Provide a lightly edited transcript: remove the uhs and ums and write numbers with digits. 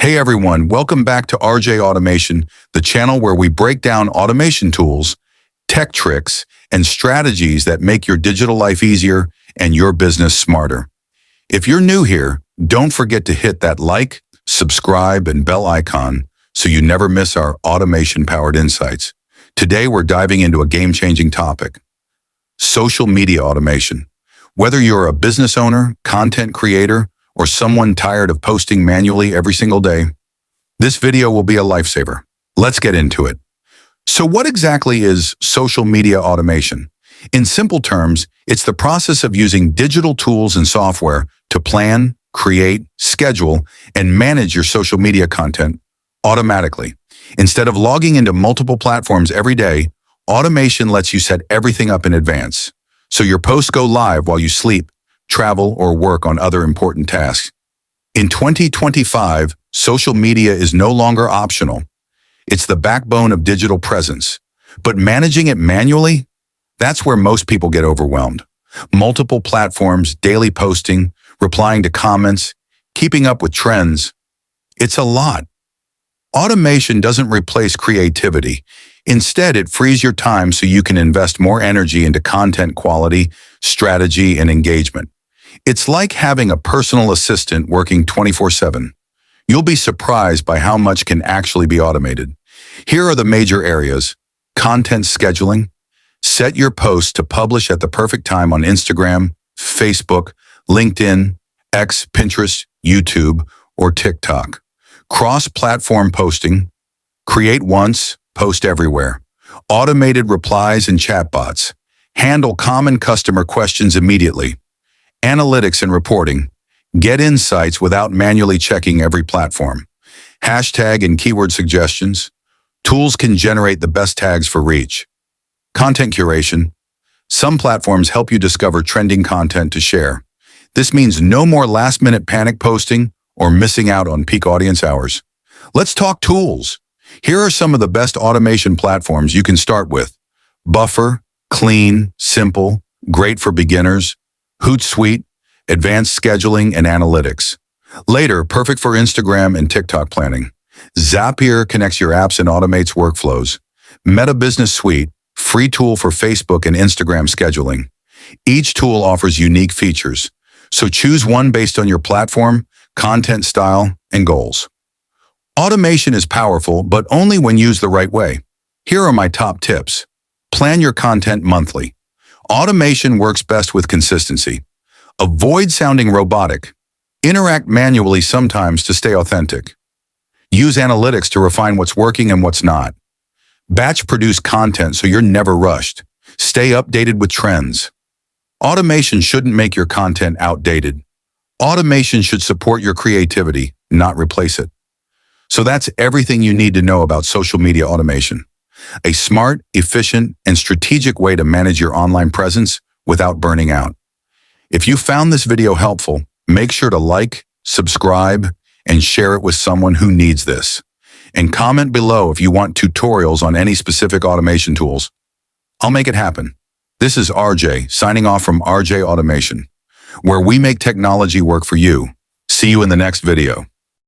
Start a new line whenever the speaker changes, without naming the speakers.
Hey everyone, welcome back to RJ Automation, the channel where we break down automation tools, tech tricks, and strategies that make your digital life easier and your business smarter. If you're new here, don't forget to hit that like, subscribe, and bell icon so you never miss our automation-powered insights. Today we're diving into a game-changing topic: social media automation. Whether you're a business owner, content creator, or someone tired of posting manually every single day, this video will be a lifesaver. Let's get into it. So what exactly is social media automation? In simple terms, it's the process of using digital tools and software to plan, create, schedule, and manage your social media content automatically. Instead of logging into multiple platforms every day, automation lets you set everything up in advance, so your posts go live while you sleep, travel, or work on other important tasks. In 2025, social media is no longer optional. It's the backbone of digital presence. But managing it manually? That's where most people get overwhelmed. Multiple platforms, daily posting, replying to comments, keeping up with trends. It's a lot. Automation doesn't replace creativity. Instead, it frees your time so you can invest more energy into content quality, strategy, and engagement. It's like having a personal assistant working 24/7. You'll be surprised by how much can actually be automated. Here are the major areas: content scheduling. Set your posts to publish at the perfect time on Instagram, Facebook, LinkedIn, X, Pinterest, YouTube, or TikTok. Cross-platform posting. Create once, post everywhere. Automated replies and chatbots. Handle common customer questions immediately. Analytics and reporting. Get insights without manually checking every platform. Hashtag and keyword suggestions. Tools can generate the best tags for reach. Content curation. Some platforms help you discover trending content to share. This means no more last-minute panic posting or missing out on peak audience hours. Let's talk tools. Here are some of the best automation platforms you can start with: Buffer, clean, simple, great for beginners; Hootsuite, advanced scheduling and analytics; Later, perfect for Instagram and TikTok planning; Zapier connects your apps and automates workflows; Meta Business Suite, free tool for Facebook and Instagram scheduling. Each tool offers unique features, so choose one based on your platform, content style, and goals. Automation is powerful, but only when used the right way. Here are my top tips. Plan your content monthly. Automation works best with consistency. Avoid sounding robotic. Interact manually sometimes to stay authentic. Use analytics to refine what's working and what's not. Batch produce content so you're never rushed. Stay updated with trends. Automation shouldn't make your content outdated. Automation should support your creativity, not replace it. So that's everything you need to know about social media automation. A smart, efficient, and strategic way to manage your online presence without burning out. If you found this video helpful, make sure to like, subscribe, and share it with someone who needs this. And comment below if you want tutorials on any specific automation tools. I'll make it happen. This is RJ, signing off from RJ Automation, where we make technology work for you. See you in the next video.